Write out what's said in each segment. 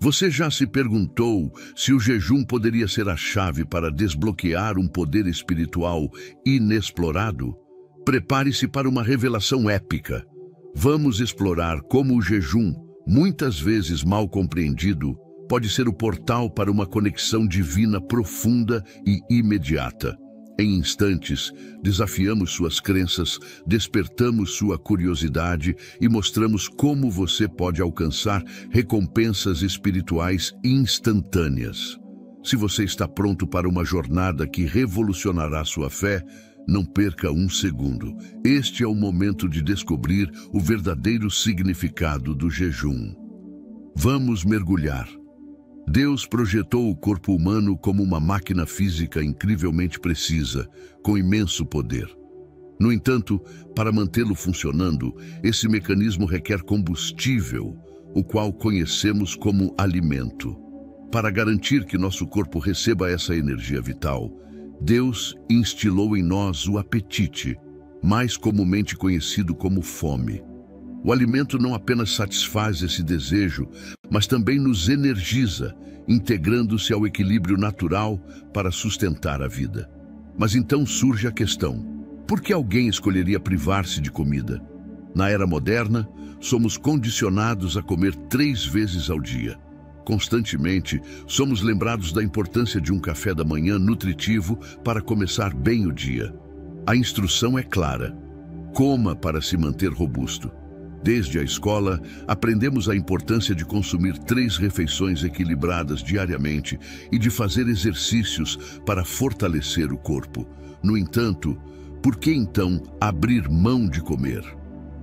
Você já se perguntou se o jejum poderia ser a chave para desbloquear um poder espiritual inexplorado? Prepare-se para uma revelação épica. Vamos explorar como o jejum, muitas vezes mal compreendido, pode ser o portal para uma conexão divina profunda e imediata. Em instantes, desafiamos suas crenças, despertamos sua curiosidade e mostramos como você pode alcançar recompensas espirituais instantâneas. Se você está pronto para uma jornada que revolucionará sua fé, não perca um segundo. Este é o momento de descobrir o verdadeiro significado do jejum. Vamos mergulhar. Deus projetou o corpo humano como uma máquina física incrivelmente precisa, com imenso poder. No entanto, para mantê-lo funcionando, esse mecanismo requer combustível, o qual conhecemos como alimento. Para garantir que nosso corpo receba essa energia vital, Deus instilou em nós o apetite, mais comumente conhecido como fome. O alimento não apenas satisfaz esse desejo, mas também nos energiza, integrando-se ao equilíbrio natural para sustentar a vida. Mas então surge a questão: por que alguém escolheria privar-se de comida? Na era moderna, somos condicionados a comer 3 vezes ao dia. Constantemente, somos lembrados da importância de um café da manhã nutritivo para começar bem o dia. A instrução é clara: coma para se manter robusto. Desde a escola, aprendemos a importância de consumir 3 refeições equilibradas diariamente e de fazer exercícios para fortalecer o corpo. No entanto, por que então abrir mão de comer?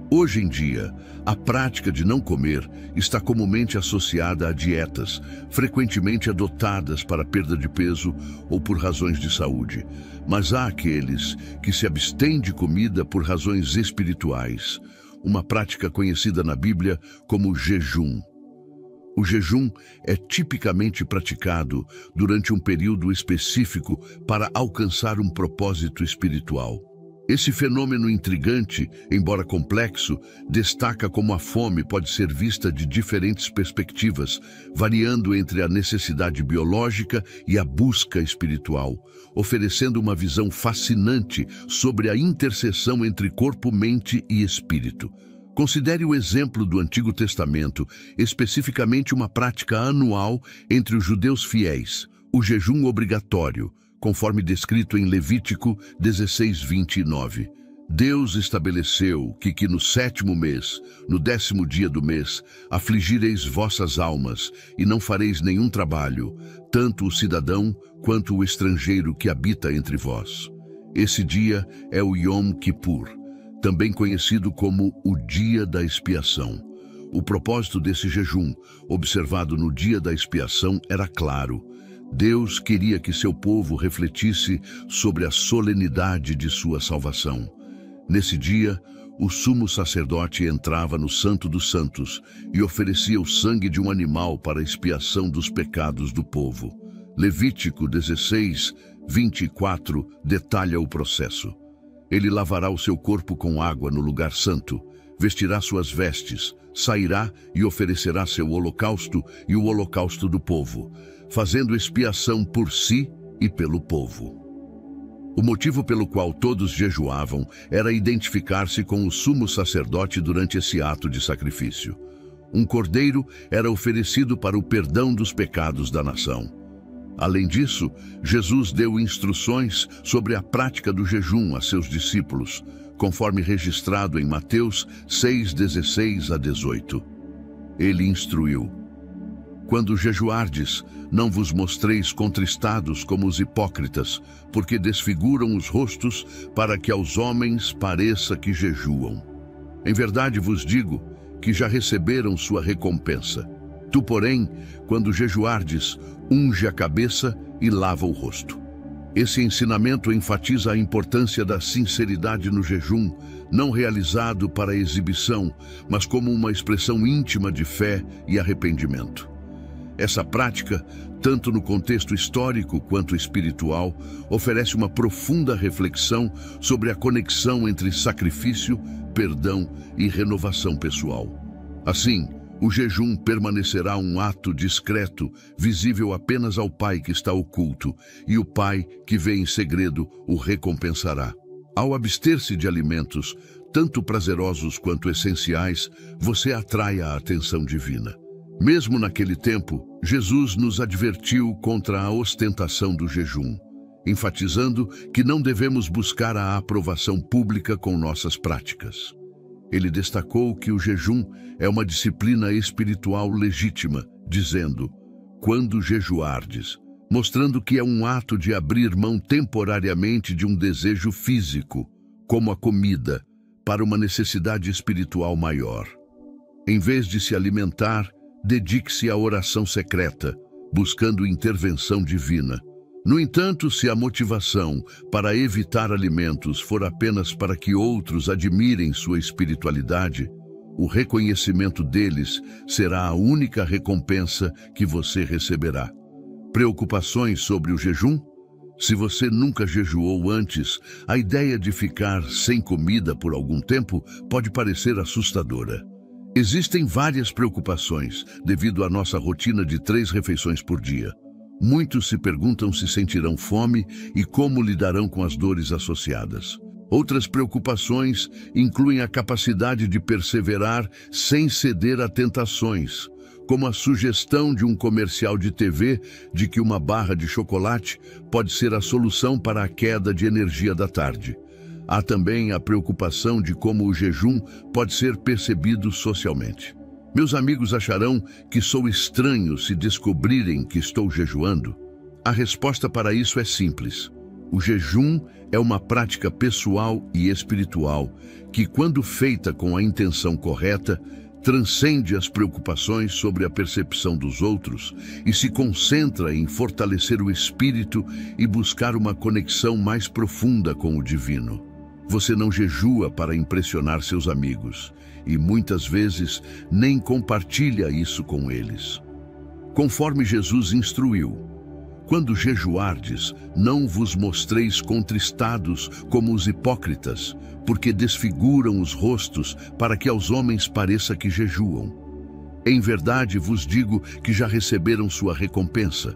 Hoje em dia, a prática de não comer está comumente associada a dietas, frequentemente adotadas para perda de peso ou por razões de saúde. Mas há aqueles que se abstêm de comida por razões espirituais, uma prática conhecida na Bíblia como jejum. O jejum é tipicamente praticado durante um período específico para alcançar um propósito espiritual. Esse fenômeno intrigante, embora complexo, destaca como a fome pode ser vista de diferentes perspectivas, variando entre a necessidade biológica e a busca espiritual, oferecendo uma visão fascinante sobre a interseção entre corpo, mente e espírito. Considere o exemplo do Antigo Testamento, especificamente uma prática anual entre os judeus fiéis, o jejum obrigatório, conforme descrito em Levítico 16:29. Deus estabeleceu que no 7º mês, no 10º dia do mês, afligireis vossas almas, e não fareis nenhum trabalho, tanto o cidadão quanto o estrangeiro que habita entre vós. Esse dia é o Yom Kippur, também conhecido como o Dia da Expiação. O propósito desse jejum, observado no Dia da Expiação, era claro. Deus queria que seu povo refletisse sobre a solenidade de sua salvação. Nesse dia, o sumo sacerdote entrava no Santo dos Santos e oferecia o sangue de um animal para a expiação dos pecados do povo. Levítico 16:24 detalha o processo. Ele lavará o seu corpo com água no lugar santo, vestirá suas vestes, sairá e oferecerá seu holocausto e o holocausto do povo, fazendo expiação por si e pelo povo. O motivo pelo qual todos jejuavam era identificar-se com o sumo sacerdote durante esse ato de sacrifício. Um cordeiro era oferecido para o perdão dos pecados da nação. Além disso, Jesus deu instruções sobre a prática do jejum a seus discípulos, conforme registrado em Mateus 6:16-18. Ele instruiu: quando jejuardes, não vos mostreis contristados como os hipócritas, porque desfiguram os rostos para que aos homens pareça que jejuam. Em verdade vos digo que já receberam sua recompensa. Tu, porém, quando jejuardes, unge a cabeça e lava o rosto. Esse ensinamento enfatiza a importância da sinceridade no jejum, não realizado para exibição, mas como uma expressão íntima de fé e arrependimento. Essa prática, tanto no contexto histórico quanto espiritual, oferece uma profunda reflexão sobre a conexão entre sacrifício, perdão e renovação pessoal. Assim, O jejum permanecerá um ato discreto, visível apenas ao Pai que está oculto, e o Pai que vê em segredo o recompensará. Ao abster-se de alimentos, tanto prazerosos quanto essenciais, você atrai a atenção divina. Mesmo naquele tempo, Jesus nos advertiu contra a ostentação do jejum, enfatizando que não devemos buscar a aprovação pública com nossas práticas. Ele destacou que o jejum é uma disciplina espiritual legítima, dizendo, quando jejuardes, mostrando que é um ato de abrir mão temporariamente de um desejo físico, como a comida, para uma necessidade espiritual maior. Em vez de se alimentar, dedique-se à oração secreta, buscando intervenção divina. No entanto, se a motivação para evitar alimentos for apenas para que outros admirem sua espiritualidade, o reconhecimento deles será a única recompensa que você receberá. Preocupações sobre o jejum? Se você nunca jejuou antes, a ideia de ficar sem comida por algum tempo pode parecer assustadora. Existem várias preocupações devido à nossa rotina de 3 refeições por dia. Muitos se perguntam se sentirão fome e como lidarão com as dores associadas. Outras preocupações incluem a capacidade de perseverar sem ceder a tentações, como a sugestão de um comercial de TV de que uma barra de chocolate pode ser a solução para a queda de energia da tarde. Há também a preocupação de como o jejum pode ser percebido socialmente. Meus amigos acharão que sou estranho se descobrirem que estou jejuando? A resposta para isso é simples. O jejum é uma prática pessoal e espiritual que, quando feita com a intenção correta, transcende as preocupações sobre a percepção dos outros e se concentra em fortalecer o espírito e buscar uma conexão mais profunda com o divino. Você não jejua para impressionar seus amigos e muitas vezes nem compartilha isso com eles. Conforme Jesus instruiu, quando jejuardes, não vos mostreis contristados como os hipócritas, porque desfiguram os rostos para que aos homens pareça que jejuam. Em verdade vos digo que já receberam sua recompensa.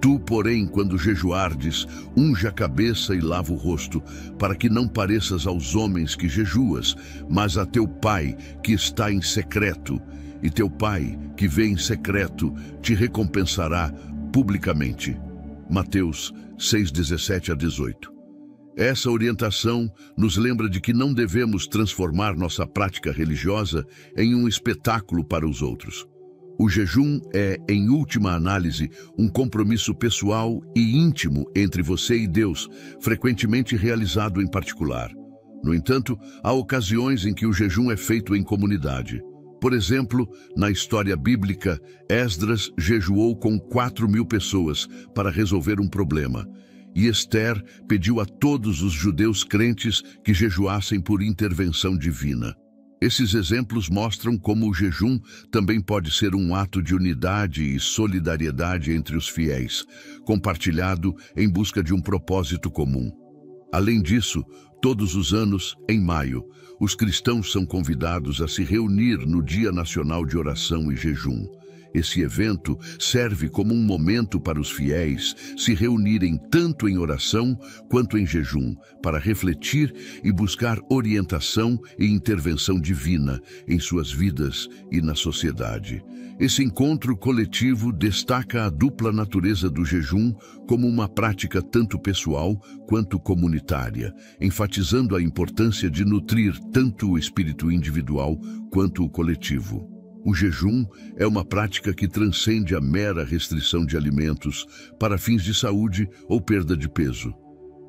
Tu, porém, quando jejuardes, unge a cabeça e lava o rosto, para que não pareças aos homens que jejuas, mas a teu Pai que está em secreto, e teu Pai que vê em secreto te recompensará publicamente. Mateus 6:17-18. Essa orientação nos lembra de que não devemos transformar nossa prática religiosa em um espetáculo para os outros. O jejum é, em última análise, um compromisso pessoal e íntimo entre você e Deus, frequentemente realizado em particular. No entanto, há ocasiões em que o jejum é feito em comunidade. Por exemplo, na história bíblica, Esdras jejuou com 4.000 pessoas para resolver um problema, e Esther pediu a todos os judeus crentes que jejuassem por intervenção divina. Esses exemplos mostram como o jejum também pode ser um ato de unidade e solidariedade entre os fiéis, compartilhado em busca de um propósito comum. Além disso, todos os anos, em maio, os cristãos são convidados a se reunir no Dia Nacional de Oração e Jejum. Esse evento serve como um momento para os fiéis se reunirem tanto em oração quanto em jejum, para refletir e buscar orientação e intervenção divina em suas vidas e na sociedade. Esse encontro coletivo destaca a dupla natureza do jejum como uma prática tanto pessoal quanto comunitária, enfatizando a importância de nutrir tanto o espírito individual quanto o coletivo. O jejum é uma prática que transcende a mera restrição de alimentos para fins de saúde ou perda de peso.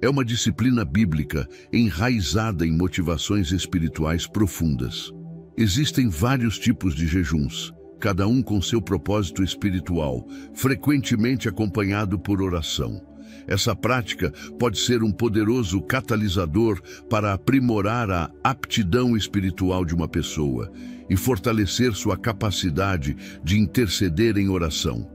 É uma disciplina bíblica enraizada em motivações espirituais profundas. Existem vários tipos de jejuns, cada um com seu propósito espiritual, frequentemente acompanhado por oração. Essa prática pode ser um poderoso catalisador para aprimorar a aptidão espiritual de uma pessoa e fortalecer sua capacidade de interceder em oração.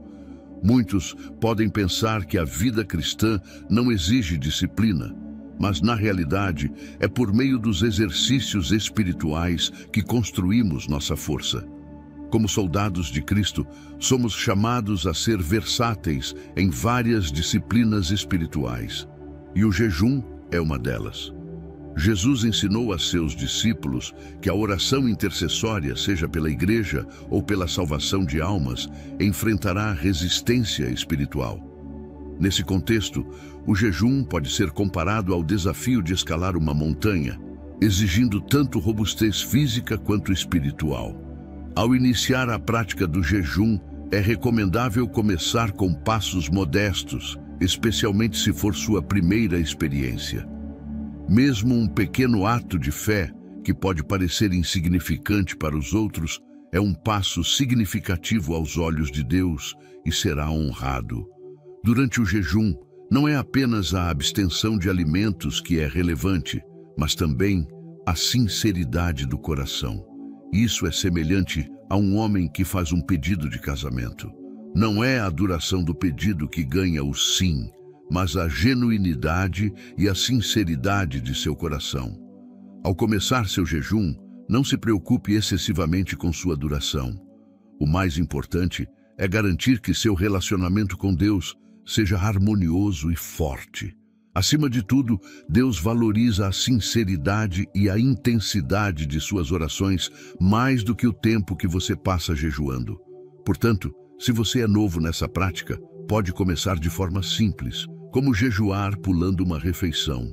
Muitos podem pensar que a vida cristã não exige disciplina, mas na realidade é por meio dos exercícios espirituais que construímos nossa força. Como soldados de Cristo, somos chamados a ser versáteis em várias disciplinas espirituais, e o jejum é uma delas. Jesus ensinou a seus discípulos que a oração intercessória, seja pela igreja ou pela salvação de almas, enfrentará resistência espiritual. Nesse contexto, o jejum pode ser comparado ao desafio de escalar uma montanha, exigindo tanto robustez física quanto espiritual. Ao iniciar a prática do jejum, é recomendável começar com passos modestos, especialmente se for sua primeira experiência. Mesmo um pequeno ato de fé, que pode parecer insignificante para os outros, é um passo significativo aos olhos de Deus e será honrado. Durante o jejum, não é apenas a abstenção de alimentos que é relevante, mas também a sinceridade do coração. Isso é semelhante a um homem que faz um pedido de casamento. Não é a duração do pedido que ganha o sim, mas a genuinidade e a sinceridade de seu coração. Ao começar seu jejum, não se preocupe excessivamente com sua duração. O mais importante é garantir que seu relacionamento com Deus seja harmonioso e forte. Acima de tudo, Deus valoriza a sinceridade e a intensidade de suas orações mais do que o tempo que você passa jejuando. Portanto, se você é novo nessa prática, pode começar de forma simples, como jejuar pulando uma refeição.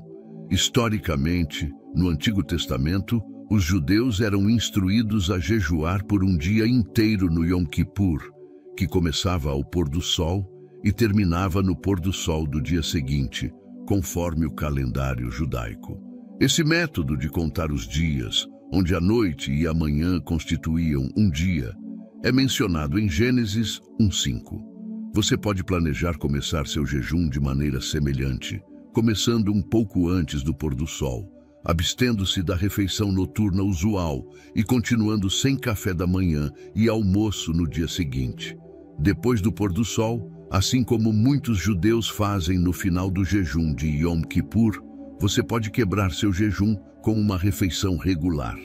Historicamente, no Antigo Testamento, os judeus eram instruídos a jejuar por um dia inteiro no Yom Kippur, que começava ao pôr do sol e terminava no pôr do sol do dia seguinte, conforme o calendário judaico. Esse método de contar os dias, onde a noite e a manhã constituíam um dia, é mencionado em Gênesis 1:5. Você pode planejar começar seu jejum de maneira semelhante, começando um pouco antes do pôr do sol, abstendo-se da refeição noturna usual e continuando sem café da manhã e almoço no dia seguinte. Depois do pôr do sol, assim como muitos judeus fazem no final do jejum de Yom Kippur, você pode quebrar seu jejum com uma refeição regular.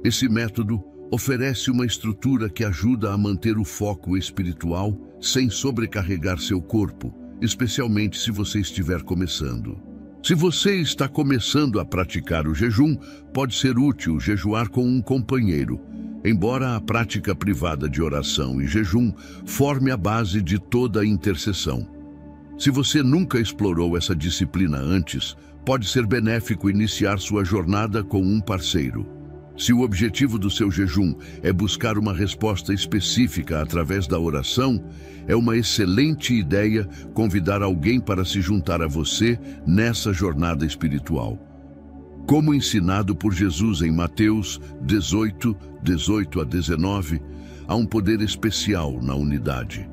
Esse método oferece uma estrutura que ajuda a manter o foco espiritual sem sobrecarregar seu corpo, especialmente se você estiver começando. Se você está começando a praticar o jejum, pode ser útil jejuar com um companheiro, embora a prática privada de oração e jejum forme a base de toda a intercessão. Se você nunca explorou essa disciplina antes, pode ser benéfico iniciar sua jornada com um parceiro. Se o objetivo do seu jejum é buscar uma resposta específica através da oração, é uma excelente ideia convidar alguém para se juntar a você nessa jornada espiritual. Como ensinado por Jesus em Mateus 18:18-19, há um poder especial na unidade.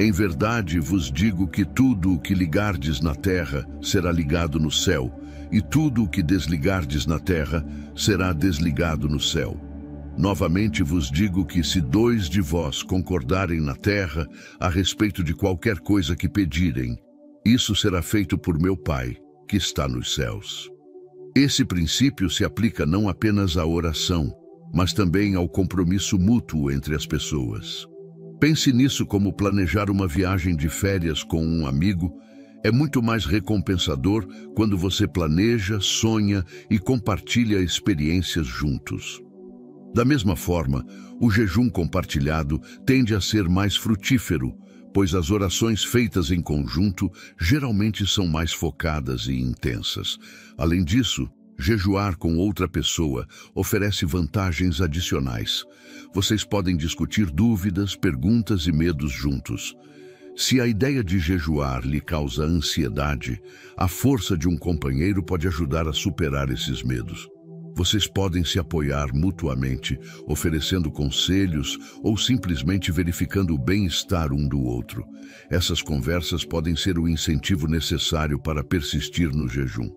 Em verdade vos digo que tudo o que ligardes na terra será ligado no céu, e tudo o que desligardes na terra será desligado no céu. Novamente vos digo que se 2 de vós concordarem na terra a respeito de qualquer coisa que pedirem, isso será feito por meu Pai, que está nos céus. Esse princípio se aplica não apenas à oração, mas também ao compromisso mútuo entre as pessoas. Pense nisso como planejar uma viagem de férias com um amigo. É muito mais recompensador quando você planeja, sonha e compartilha experiências juntos. Da mesma forma, o jejum compartilhado tende a ser mais frutífero, pois as orações feitas em conjunto geralmente são mais focadas e intensas. Além disso, jejuar com outra pessoa oferece vantagens adicionais. Vocês podem discutir dúvidas, perguntas e medos juntos. Se a ideia de jejuar lhe causa ansiedade, a força de um companheiro pode ajudar a superar esses medos. Vocês podem se apoiar mutuamente, oferecendo conselhos ou simplesmente verificando o bem-estar um do outro. Essas conversas podem ser o incentivo necessário para persistir no jejum.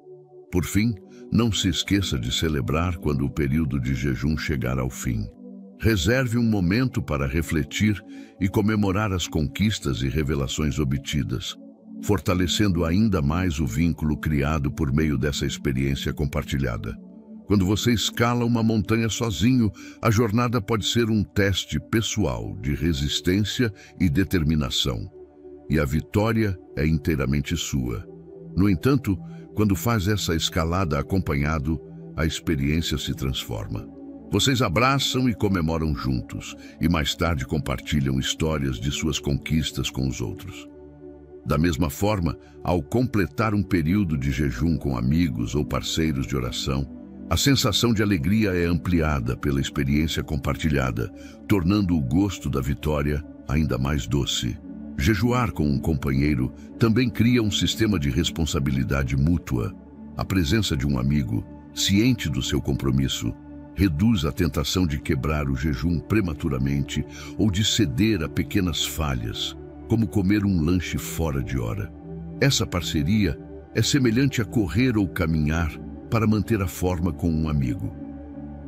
Por fim, não se esqueça de celebrar quando o período de jejum chegar ao fim. Reserve um momento para refletir e comemorar as conquistas e revelações obtidas, fortalecendo ainda mais o vínculo criado por meio dessa experiência compartilhada. Quando você escala uma montanha sozinho, a jornada pode ser um teste pessoal de resistência e determinação. E a vitória é inteiramente sua. No entanto, quando faz essa escalada acompanhado, a experiência se transforma. Vocês abraçam e comemoram juntos, e mais tarde compartilham histórias de suas conquistas com os outros. Da mesma forma, ao completar um período de jejum com amigos ou parceiros de oração, a sensação de alegria é ampliada pela experiência compartilhada, tornando o gosto da vitória ainda mais doce. Jejuar com um companheiro também cria um sistema de responsabilidade mútua. A presença de um amigo, ciente do seu compromisso, reduz a tentação de quebrar o jejum prematuramente ou de ceder a pequenas falhas, como comer um lanche fora de hora. Essa parceria é semelhante a correr ou caminhar para manter a forma com um amigo.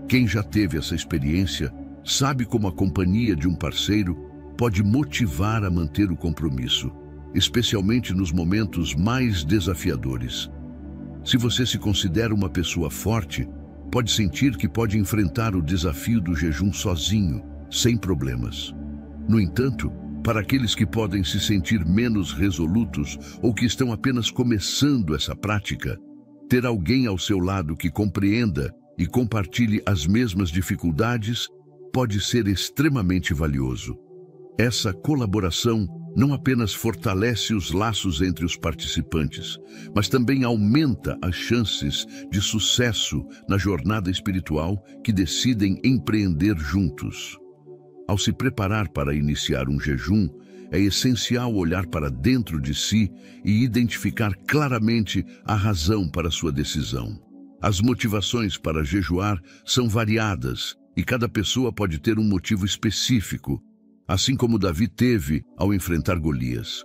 Quem já teve essa experiência sabe como a companhia de um parceiro pode motivar a manter o compromisso, especialmente nos momentos mais desafiadores. Se você se considera uma pessoa forte, pode sentir que pode enfrentar o desafio do jejum sozinho, sem problemas. No entanto, para aqueles que podem se sentir menos resolutos ou que estão apenas começando essa prática, ter alguém ao seu lado que compreenda e compartilhe as mesmas dificuldades pode ser extremamente valioso. Essa colaboração não apenas fortalece os laços entre os participantes, mas também aumenta as chances de sucesso na jornada espiritual que decidem empreender juntos. Ao se preparar para iniciar um jejum, é essencial olhar para dentro de si e identificar claramente a razão para sua decisão. As motivações para jejuar são variadas e cada pessoa pode ter um motivo específico, assim como Davi teve ao enfrentar Golias.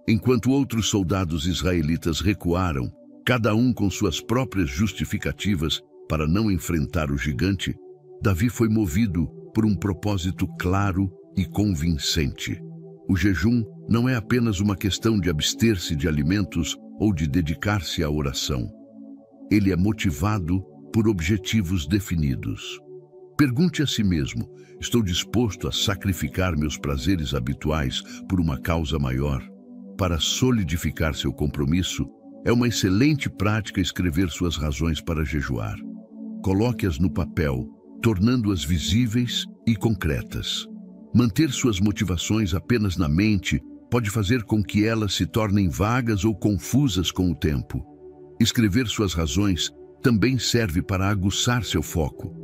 Enquanto outros soldados israelitas recuaram, cada um com suas próprias justificativas para não enfrentar o gigante, Davi foi movido por um propósito claro e convincente. O jejum não é apenas uma questão de abster-se de alimentos ou de dedicar-se à oração. Ele é motivado por objetivos definidos. Pergunte a si mesmo: estou disposto a sacrificar meus prazeres habituais por uma causa maior? Para solidificar seu compromisso, é uma excelente prática escrever suas razões para jejuar. Coloque-as no papel, tornando-as visíveis e concretas. Manter suas motivações apenas na mente pode fazer com que elas se tornem vagas ou confusas com o tempo. Escrever suas razões também serve para aguçar seu foco.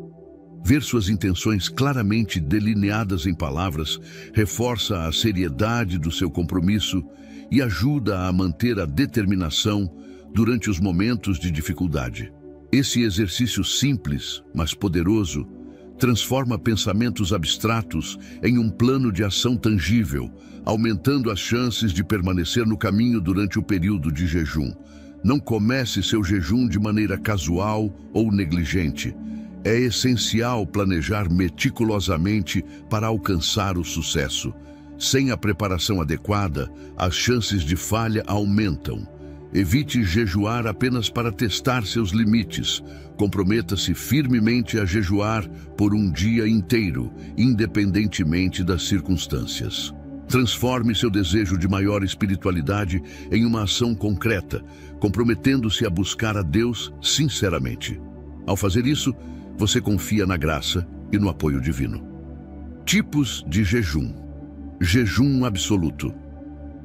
Ver suas intenções claramente delineadas em palavras reforça a seriedade do seu compromisso e ajuda a manter a determinação durante os momentos de dificuldade. Esse exercício simples, mas poderoso, transforma pensamentos abstratos em um plano de ação tangível, aumentando as chances de permanecer no caminho durante o período de jejum. Não comece seu jejum de maneira casual ou negligente. É essencial planejar meticulosamente para alcançar o sucesso. Sem a preparação adequada, as chances de falha aumentam. Evite jejuar apenas para testar seus limites. Comprometa-se firmemente a jejuar por um dia inteiro, independentemente das circunstâncias. Transforme seu desejo de maior espiritualidade em uma ação concreta, comprometendo-se a buscar a Deus sinceramente. Ao fazer isso, você confia na graça e no apoio divino. Tipos de jejum. Jejum absoluto.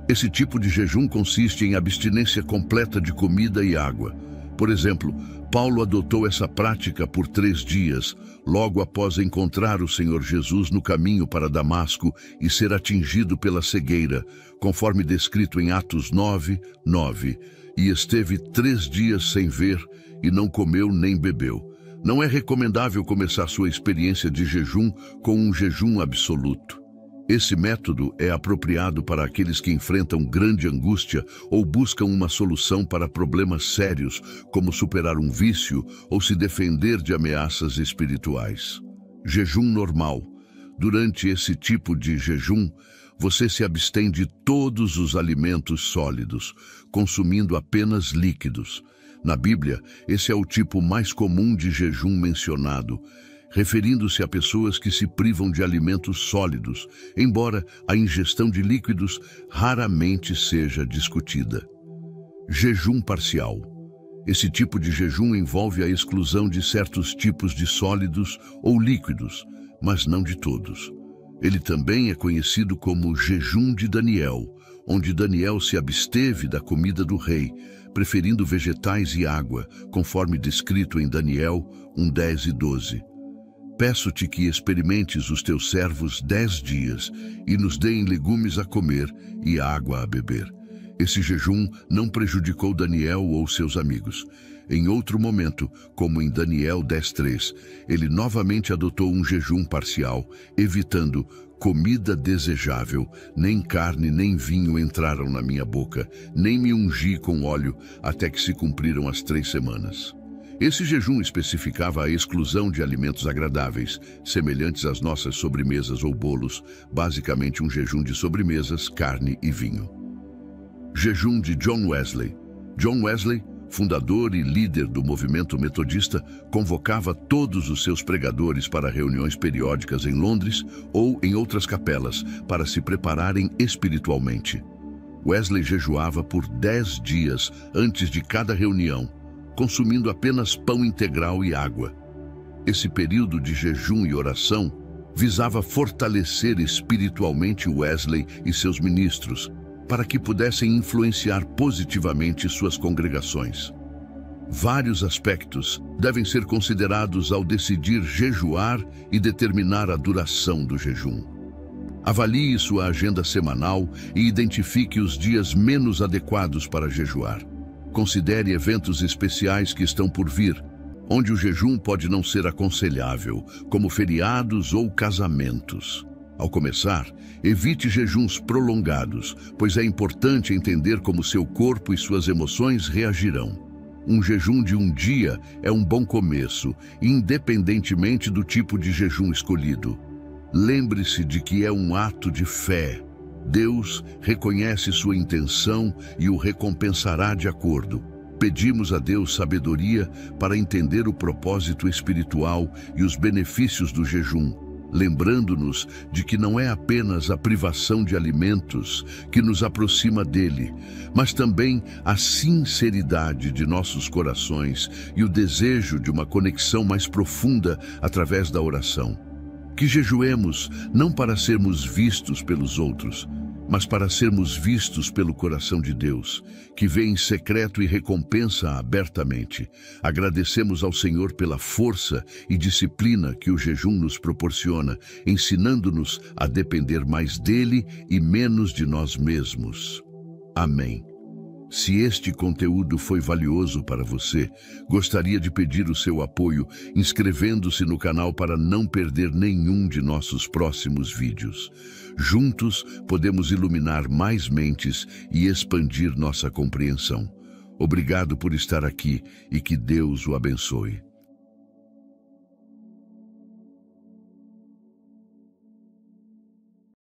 Esse tipo de jejum consiste em abstinência completa de comida e água. Por exemplo, Paulo adotou essa prática por 3 dias, logo após encontrar o Senhor Jesus no caminho para Damasco e ser atingido pela cegueira, conforme descrito em Atos 9:9. E esteve 3 dias sem ver e não comeu nem bebeu. Não é recomendável começar sua experiência de jejum com um jejum absoluto. Esse método é apropriado para aqueles que enfrentam grande angústia ou buscam uma solução para problemas sérios, como superar um vício ou se defender de ameaças espirituais. Jejum normal. Durante esse tipo de jejum, você se abstém de todos os alimentos sólidos, consumindo apenas líquidos. Na Bíblia, esse é o tipo mais comum de jejum mencionado, referindo-se a pessoas que se privam de alimentos sólidos, embora a ingestão de líquidos raramente seja discutida. Jejum parcial. Esse tipo de jejum envolve a exclusão de certos tipos de sólidos ou líquidos, mas não de todos. Ele também é conhecido como jejum de Daniel, onde Daniel se absteve da comida do rei, preferindo vegetais e água, conforme descrito em Daniel 1:10 e 12. Peço-te que experimentes os teus servos 10 dias e nos deem legumes a comer e água a beber. Esse jejum não prejudicou Daniel ou seus amigos. Em outro momento, como em Daniel 10:3, ele novamente adotou um jejum parcial, evitando comida desejável, nem carne nem vinho entraram na minha boca, nem me ungi com óleo, até que se cumpriram as 3 semanas. Esse jejum especificava a exclusão de alimentos agradáveis, semelhantes às nossas sobremesas ou bolos, basicamente um jejum de sobremesas, carne e vinho. Jejum de John Wesley. John Wesley, fundador e líder do movimento metodista, convocava todos os seus pregadores para reuniões periódicas em Londres ou em outras capelas para se prepararem espiritualmente. Wesley jejuava por 10 dias antes de cada reunião, consumindo apenas pão integral e água. Esse período de jejum e oração visava fortalecer espiritualmente Wesley e seus ministros, para que pudessem influenciar positivamente suas congregações. Vários aspectos devem ser considerados ao decidir jejuar e determinar a duração do jejum. Avalie sua agenda semanal e identifique os dias menos adequados para jejuar. Considere eventos especiais que estão por vir, onde o jejum pode não ser aconselhável, como feriados ou casamentos. Ao começar, evite jejuns prolongados, pois é importante entender como seu corpo e suas emoções reagirão. Um jejum de um dia é um bom começo, independentemente do tipo de jejum escolhido. Lembre-se de que é um ato de fé. Deus reconhece sua intenção e o recompensará de acordo. Pedimos a Deus sabedoria para entender o propósito espiritual e os benefícios do jejum, lembrando-nos de que não é apenas a privação de alimentos que nos aproxima dele, mas também a sinceridade de nossos corações e o desejo de uma conexão mais profunda através da oração. Que jejuemos não para sermos vistos pelos outros, mas para sermos vistos pelo coração de Deus, que vê em secreto e recompensa abertamente. Agradecemos ao Senhor pela força e disciplina que o jejum nos proporciona, ensinando-nos a depender mais dele e menos de nós mesmos. Amém. Se este conteúdo foi valioso para você, gostaria de pedir o seu apoio inscrevendo-se no canal para não perder nenhum de nossos próximos vídeos. Juntos, podemos iluminar mais mentes e expandir nossa compreensão. Obrigado por estar aqui e que Deus o abençoe.